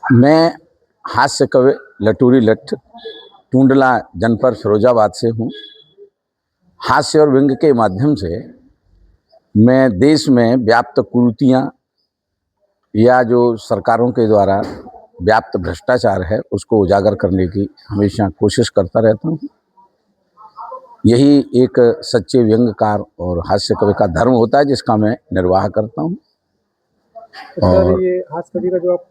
मैं हास्य कवि लटूरी लठ टूंडला जनपद फिरोजाबाद से हूँ। हास्य और व्यंग के माध्यम से मैं देश में व्याप्त कुरीतियाँ या जो सरकारों के द्वारा व्याप्त भ्रष्टाचार है उसको उजागर करने की हमेशा कोशिश करता रहता हूँ। यही एक सच्चे व्यंग्यकार और हास्य कवि का धर्म होता है जिसका मैं निर्वाह करता हूँ। तो सर, ये हास्य कवि का जो आप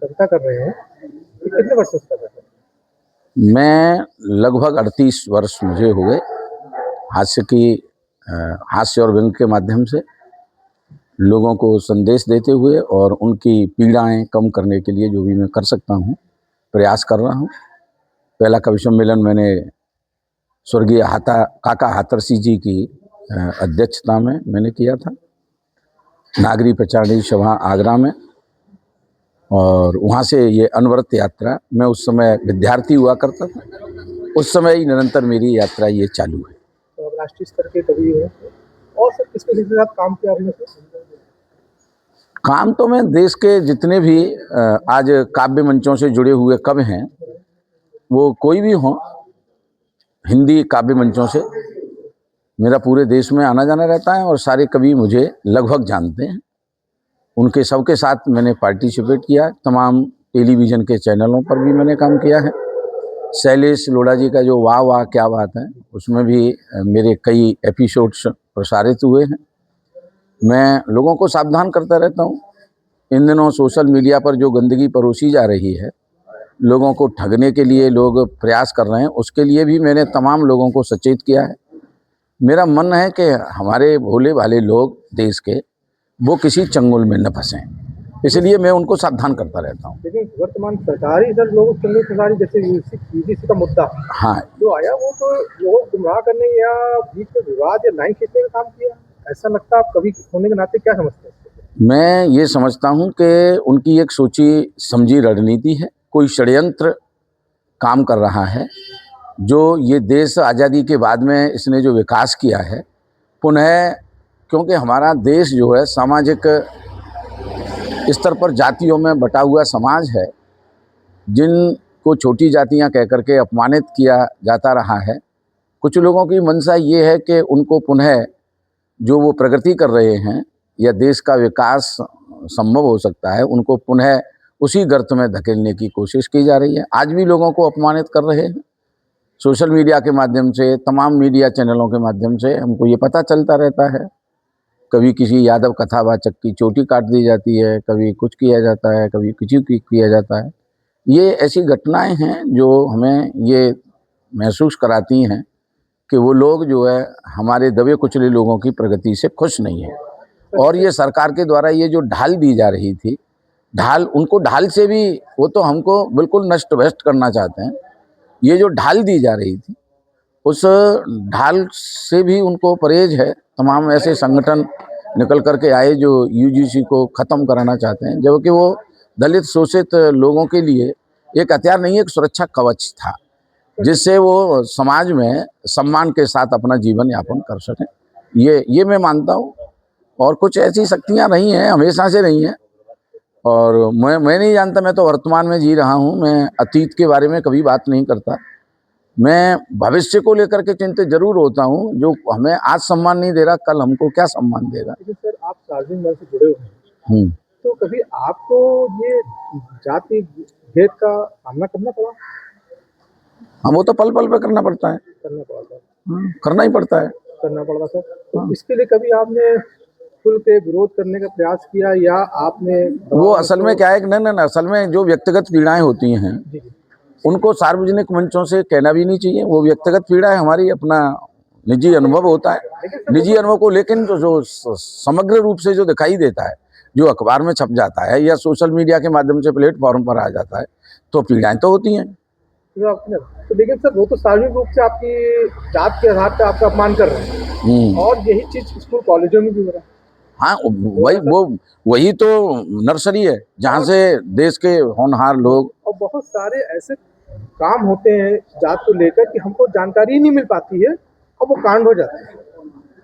कविता कर रहे हैं, ये कितने वर्षों से कर रहे हैं? मैं लगभग 38 वर्ष मुझे हुए हास्य और व्यंग के माध्यम से लोगों को संदेश देते हुए और उनकी पीड़ाएं कम करने के लिए जो भी मैं कर सकता हूँ प्रयास कर रहा हूँ। पहला कवि सम्मेलन मैंने स्वर्गीय काका हाथरसी जी की अध्यक्षता में मैंने किया था, नागरी प्रचारणी सभा आगरा में, और वहाँ से ये अनवरत यात्रा, मैं उस समय विद्यार्थी हुआ करता था, उस समय ही निरंतर मेरी यात्रा ये चालू है। तो आप राष्ट्रीय स्तर के कवि हैं, और सर किसके साथ काम किया आपने? काम तो मैं देश के जितने भी आज काव्य मंचों से जुड़े हुए कवि हैं, वो कोई भी हों, हिंदी काव्य मंचों से मेरा पूरे देश में आना जाना रहता है और सारे कवि मुझे लगभग जानते हैं। उनके सबके साथ मैंने पार्टिसिपेट किया, तमाम टेलीविज़न के चैनलों पर भी मैंने काम किया है। शैलेश लोढ़ा जी का जो वाह वाह क्या बात है, उसमें भी मेरे कई एपिसोड्स प्रसारित हुए हैं। मैं लोगों को सावधान करता रहता हूँ। इन दिनों सोशल मीडिया पर जो गंदगी परोसी जा रही है, लोगों को ठगने के लिए लोग प्रयास कर रहे हैं, उसके लिए भी मैंने तमाम लोगों को सचेत किया है। मेरा मन है कि हमारे भोले भाले लोग देश के वो किसी चंगुल में न फंसें, इसलिए मैं उनको सावधान करता रहता हूँ। लेकिन वर्तमान सरकारी इधर लोगों सरकारी जैसे यूजीसी का मुद्दा हाँ, जो आया, वो तो लोगों को गुमराह करने या बीच में विवाद या लाइन खींचने का काम किया, ऐसा लगता है? आप कवि होने के नाते क्या समझते हैं? मैं ये समझता हूँ कि उनकी एक सोची समझी रणनीति है, कोई षड्यंत्र काम कर रहा है। जो ये देश आज़ादी के बाद में इसने जो विकास किया है, पुनः क्योंकि हमारा देश जो है सामाजिक स्तर पर जातियों में बटा हुआ समाज है, जिनको छोटी जातियां कह करके अपमानित किया जाता रहा है। कुछ लोगों की मंशा ये है कि उनको पुनः जो वो प्रगति कर रहे हैं या देश का विकास संभव हो सकता है, उनको पुनः उसी गर्त में धकेलने की कोशिश की जा रही है। आज भी लोगों को अपमानित कर रहे हैं। सोशल मीडिया के माध्यम से, तमाम मीडिया चैनलों के माध्यम से हमको ये पता चलता रहता है। कभी किसी यादव कथावाचक की चोटी काट दी जाती है, कभी कुछ किया जाता है, कभी किसी की किया जाता है। ये ऐसी घटनाएं हैं जो हमें ये महसूस कराती हैं कि वो लोग जो है हमारे दबे कुचले लोगों की प्रगति से खुश नहीं है। और ये सरकार के द्वारा ये जो ढाल दी जा रही थी, उनको ढाल से भी वो तो हमको बिल्कुल नष्ट भ्रष्ट करना चाहते हैं। ये जो ढाल दी जा रही थी, उस ढाल से भी उनको परहेज है। तमाम ऐसे संगठन निकल करके आए जो यूजीसी को ख़त्म कराना चाहते हैं, जबकि वो दलित शोषित लोगों के लिए एक हथियार नहीं, एक सुरक्षा कवच था, जिससे वो समाज में सम्मान के साथ अपना जीवन यापन कर सकें। ये मैं मानता हूँ। और कुछ ऐसी शक्तियाँ रही हैं, हमेशा से रही हैं, और मैं नहीं जानता, मैं तो वर्तमान में जी रहा हूँ। मैं अतीत के बारे में कभी बात नहीं करता। मैं भविष्य को लेकर के चिंतित जरूर होता हूँ। जो हमें आज सम्मान नहीं दे रहा, कल हमको क्या सम्मान देगा। लेकिन सर, आप सार्वजनिक मंच से जुड़े हुए हैं, तो कभी आपको ये जाति भेद का सामना करना पड़ा? हाँ, वो तो पल पल पे करना पड़ता है। करना पड़ा था? करना ही पड़ता है। करना पड़ा सर। तो इसके लिए कभी आपने खुल के विरोध करने का प्रयास किया, या आपने वो असल में क्या है कि नहीं, असल में जो व्यक्तिगत पीड़ाएं होती हैं उनको सार्वजनिक मंचों से कहना भी नहीं चाहिए। वो व्यक्तिगत पीड़ा है हमारी, अपना निजी अनुभव होता है, निजी अनुभव को, लेकिन जो समग्र रूप से जो दिखाई देता है, जो अखबार में छप जाता है या सोशल मीडिया के माध्यम से प्लेटफॉर्म पर आ जाता है, तो पीड़ाएं तो होती हैं। तो लेकिन सर, वो तो सार्वजनिक रूप से आपकी जात के आधार पर आपका अपमान कर रहे हैं, और यही चीज स्कूल कॉलेजों में भी हो रहा है। हाँ, वही तो नर्सरी है जहाँ से देश के होनहार लोग, और बहुत सारे ऐसे काम होते हैं जात को लेकर कि हमको जानकारी नहीं मिल पाती है, और वो कांड हो जाते हैं।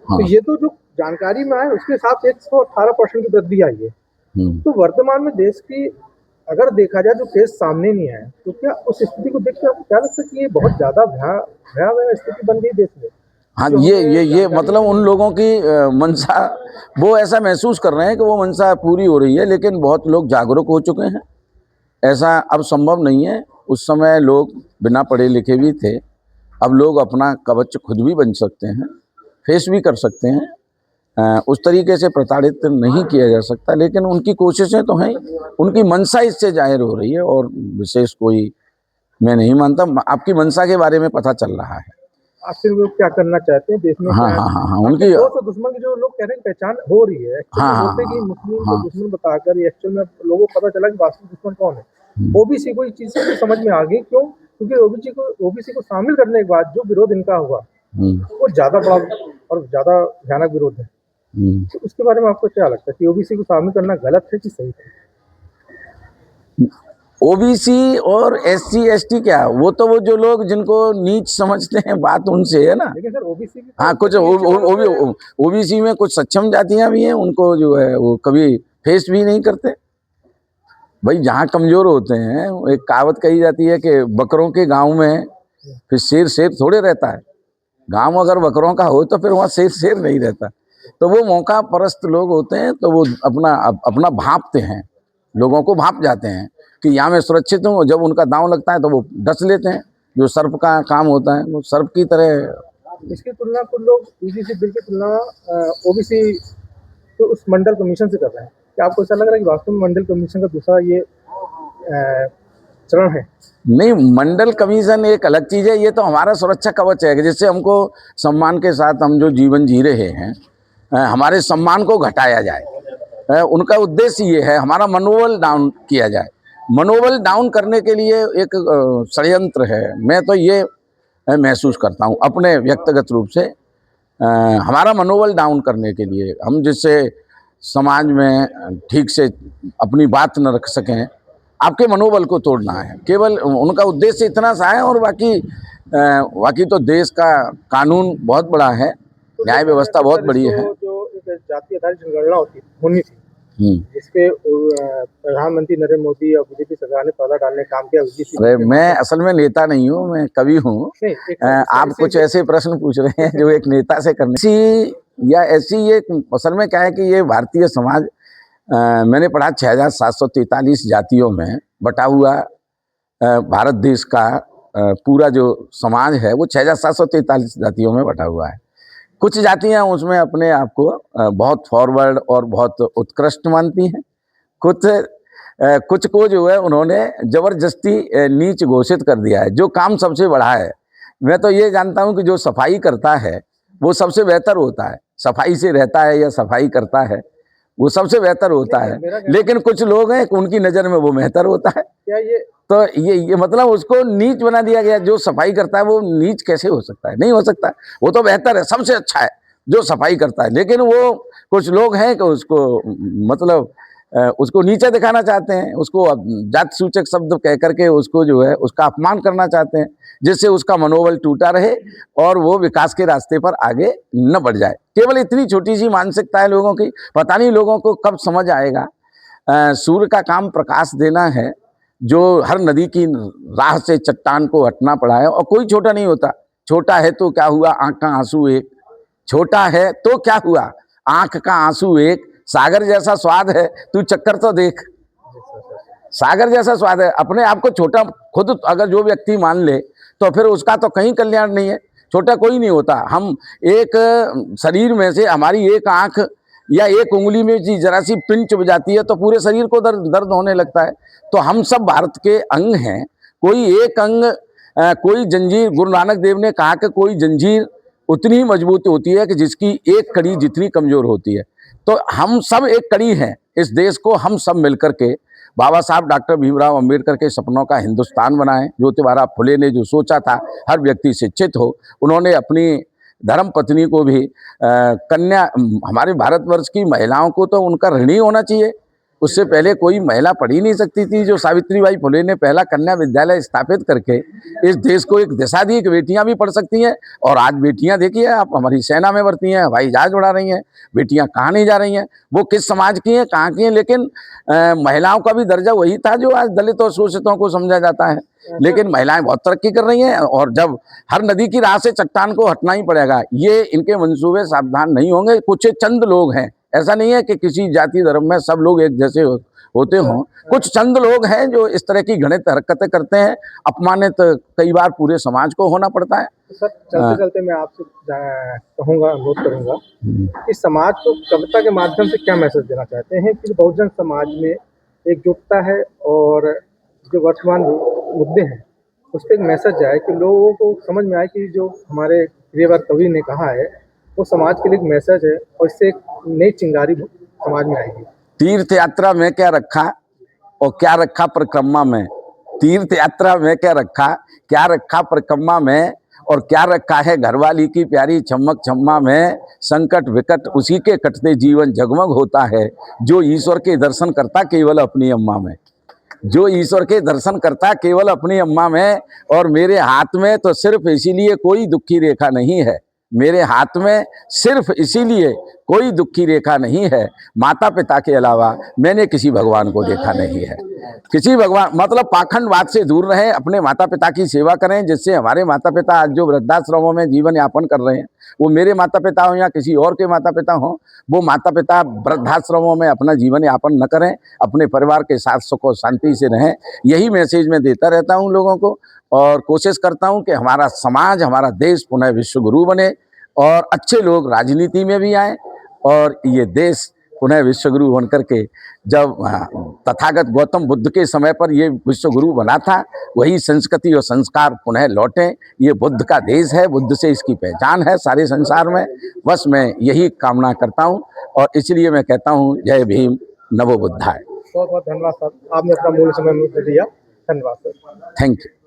हाँ। तो ये तो जो जानकारी में आए उसके हिसाब से 118% की वृद्धि आई है। तो वर्तमान में देश की अगर देखा जाए जो केस सामने नहीं आए तो क्या उस स्थिति को देख के आपको क्या लगता है कि ये बहुत ज्यादा भयावह स्थिति बन गई देश में? हाँ, जो ये हमें ये ये जानकारी मतलब नहीं उन है। लोगों की मंशा, वो ऐसा महसूस कर रहे हैं कि वो मंशा पूरी हो रही है, लेकिन बहुत लोग जागरूक हो चुके हैं। ऐसा अब संभव नहीं है। उस समय लोग बिना पढ़े लिखे भी थे। अब लोग अपना कवच खुद भी बन सकते हैं, फेस भी कर सकते हैं। उस तरीके से प्रताड़ित नहीं किया जा सकता, लेकिन उनकी कोशिशें तो हैं, उनकी मंशा इससे जाहिर हो रही है। और विशेष कोई मैं नहीं मानता। आपकी मंशा के बारे में पता चल रहा है। आखिर वो क्या करना चाहते हैं देश में, हाँ क्या हाँ हाँ हाँ, आखिर उनकी। दोस्त और दुश्मन की जो लोग कह रहे हैं पहचान हो रही है, एक्चुअल हाँ में हाँ बोलते हैं कि हाँ मुस्लिम को हाँ। दुश्मन बताकर ये एक्चुअल में लोगों को पता चला कि वास्तविक दुश्मन कौन है। ओबीसी को इस चीज से समझ में आ गई, क्यों? क्योंकि ओबीसी को शामिल करने के बाद जो विरोध इनका हुआ हम्म, वो ज्यादा बड़ा और ज्यादा भयानक विरोध है। हम्म। तो उसके बारे में आपको क्या लगता है कि ओबीसी को शामिल करना गलत है कि सही है? ओबीसी और एससी एसटी क्या, वो तो वो जो लोग जिनको नीच समझते हैं, बात उनसे है ना। लेकिन सर ओबीसी भी हाँ, तो कुछ नीचे वालों पे ओबीसी में कुछ सक्षम जातियां भी हैं, उनको जो है वो कभी फेस भी नहीं करते। भाई जहाँ कमजोर होते हैं, एक कहावत कही जाती है कि बकरों के गांव में फिर शेर शेर थोड़े रहता है। गांव अगर बकरों का हो तो फिर वहाँ शेर शेर नहीं रहता। तो वो मौका परस्त लोग होते हैं, तो वो अपना भांपते हैं, लोगों को भांप जाते हैं कि यहाँ मैं सुरक्षित हूँ। जब उनका दांव लगता है तो वो डस लेते हैं। जो सर्प का काम होता है, वो सर्प की तरह। इसकी तुलना कुछ लोग यूजीसी बिल की तुलना ओबीसी के उस मंडल कमीशन से कर रहे हैं। क्या आपको ऐसा लग रहा है कि वास्तव में मंडल कमीशन का दूसरा ये चरण है? नहीं, मंडल कमीशन एक अलग चीज है। ये तो हमारा सुरक्षा कवच है कि जिससे हमको सम्मान के साथ हम जो जीवन जी रहे हैं, हमारे सम्मान को घटाया जाए। उनका उद्देश्य ये है हमारा मनोबल डाउन किया जाए। मनोबल डाउन करने के लिए एक षड्यंत्र है। मैं तो ये महसूस करता हूँ अपने व्यक्तिगत रूप से। हमारा मनोबल डाउन करने के लिए, हम जिससे समाज में ठीक से अपनी बात न रख सकें, आपके मनोबल को तोड़ना है। केवल उनका उद्देश्य इतना सा है। और बाकी तो देश का कानून बहुत बड़ा है, तो न्याय लोग कह रहे हैं व्यवस्था कि बहुत सर बड़ी है। इसको जो एक जाति आधारित जनगणना होनी थी, हम्म। जिसपे प्रधानमंत्री नरेंद्र मोदी और बीजेपी सरकार ने पर्दा डालने का काम किया यूजीसी अरे, के मैं माध्यम से। असल में नेता नहीं हूँ, मैं कवि हूँ। नहीं, एक आप कुछ ऐसे प्रश्न पूछ रहे हैं जो एक नेता से करने सी या ऐसी। ये असल में क्या है कि ये भारतीय समाज, मैंने पढ़ा 6743 जातियों में बटा हुआ भारत देश का पूरा जो समाज है वो 6743 जातियों में बटा हुआ है। कुछ जातियां उसमें अपने आप को बहुत फॉरवर्ड और बहुत उत्कृष्ट मानती हैं। कुछ को जो है उन्होंने जबरदस्ती नीच घोषित कर दिया है। जो काम सबसे बड़ा है, मैं तो ये जानता हूं कि जो सफाई करता है वो सबसे बेहतर होता है। सफाई से रहता है या सफाई करता है, वो सबसे बेहतर होता नहीं, है। मेरा कहना लेकिन कुछ लोग हैं कि उनकी नज़र में वो बेहतर होता है। क्या ये तो ये मतलब उसको नीच बना दिया गया। जो सफाई करता है वो नीच कैसे हो सकता है? नहीं हो सकता। वो तो बेहतर है, सबसे अच्छा है जो सफाई करता है। लेकिन वो कुछ लोग हैं कि उसको मतलब उसको नीचे दिखाना चाहते हैं, उसको जाति सूचक शब्द कह करके उसको जो है उसका अपमान करना चाहते हैं, जिससे उसका मनोबल टूटा रहे और वो विकास के रास्ते पर आगे न बढ़ जाए। केवल इतनी छोटी सी मानसिकता है लोगों की। पता नहीं लोगों को कब समझ आएगा। सूर्य का काम प्रकाश देना है, जो हर नदी की राह से चट्टान को हटना पड़ा है। और कोई छोटा नहीं होता। छोटा है तो क्या हुआ, आंख का आंसू एक। छोटा है तो क्या हुआ, आंख का आंसू एक। सागर जैसा स्वाद है, तू चक्कर तो देख। सागर जैसा स्वाद है। अपने आप को छोटा खुद अगर जो व्यक्ति मान ले तो फिर उसका तो कहीं कल्याण नहीं है। छोटा कोई नहीं होता। हम एक शरीर में से हमारी एक आंख या एक उंगली में जरा सी पिन चुभ जाती है तो पूरे शरीर को दर्द होने लगता है। तो हम सब भारत के अंग हैं। कोई एक अंग, कोई जंजीर, गुरु नानक देव ने कहा कि कोई जंजीर उतनी ही मजबूत होती है कि जिसकी एक कड़ी जितनी कमजोर होती है। तो हम सब एक कड़ी हैं। इस देश को हम सब मिलकर के बाबा साहब डॉक्टर भीमराव अंबेडकर के सपनों का हिंदुस्तान बनाएं। ज्योतिबा फुले ने जो सोचा था हर व्यक्ति शिक्षित हो, उन्होंने अपनी धर्म पत्नी को भी कन्या, हमारे भारतवर्ष की महिलाओं को तो उनका ऋणी होना चाहिए। उससे पहले कोई महिला पढ़ ही नहीं सकती थी। जो सावित्रीबाई फुले ने पहला कन्या विद्यालय स्थापित करके इस देश को एक दिशा दी कि बेटियां भी पढ़ सकती हैं। और आज बेटियां देखिए आप हमारी सेना में भर्ती हैं, हवाई जहाज उड़ा रही हैं। बेटियां कहाँ नहीं जा रही हैं, वो किस समाज की हैं, कहाँ की हैं, लेकिन महिलाओं का भी दर्जा वही था जो आज दलित और शोषितों को समझा जाता है। लेकिन महिलाएं बहुत तरक्की कर रही हैं। और जब हर नदी की राह से चट्टान को हटना ही पड़ेगा, ये इनके मंसूबे सावधान नहीं होंगे। कुछ चंद लोग हैं, ऐसा नहीं है कि किसी जाति धर्म में सब लोग एक जैसे होते हों। कुछ चंद लोग हैं जो इस तरह की घृणित हरकतें करते हैं। अपमानित कई बार पूरे समाज को होना पड़ता है। सर चलते चलते मैं आपसे कहूँगा, अनुरोध करूँगा कि समाज को कविता के माध्यम से क्या मैसेज देना चाहते हैं कि बहुजन समाज में एकजुटता है और जो वर्तमान मुद्दे हैं उस पर एक मैसेज जाए कि लोगों को समझ में आए कि जो हमारे प्रियवर कवि ने कहा है वो समाज के लिए एक मैसेज है और इससे एक नई चिंगारी समाज में आएगी। तीर्थ यात्रा में क्या रखा और क्या रखा परिक्रमा में। तीर्थ यात्रा में क्या रखा परिक्रमा में, और क्या रखा है घरवाली की प्यारी चमक चम्मा में। संकट विकट उसी के कटते जीवन जगमग होता है, जो ईश्वर के दर्शन करता केवल अपनी अम्मा में। जो ईश्वर के दर्शन करता केवल अपनी अम्मा में। और मेरे हाथ में तो सिर्फ इसीलिए कोई दुखी रेखा नहीं है, मेरे हाथ में सिर्फ इसीलिए कोई दुखी रेखा नहीं है, माता पिता के अलावा मैंने किसी भगवान को देखा नहीं है। किसी भगवान मतलब पाखंडवाद से दूर रहें, अपने माता पिता की सेवा करें, जिससे हमारे माता पिता आज जो वृद्धाश्रमों में जीवन यापन कर रहे हैं, वो मेरे माता पिता हों या किसी और के माता पिता हों, वो माता पिता वृद्धाश्रमों में अपना जीवन यापन न करें, अपने परिवार के साथ सुख और शांति से रहें। यही मैसेज मैं देता रहता हूँ लोगों को, और कोशिश करता हूँ कि हमारा समाज, हमारा देश पुनः विश्वगुरु बने और अच्छे लोग राजनीति में भी आएँ, और ये देश पुनः विश्वगुरु बन करके, जब तथागत गौतम बुद्ध के समय पर ये विश्वगुरु बना था, वही संस्कृति और संस्कार पुनः लौटें। ये बुद्ध का देश है, बुद्ध से इसकी पहचान है सारे संसार में। बस मैं यही कामना करता हूँ, और इसलिए मैं कहता हूँ जय भीम, नमो बुद्धाय। बहुत बहुत धन्यवाद सर, आपने अपना मूल्य समय मुझे दिया। धन्यवाद सर। Thank you.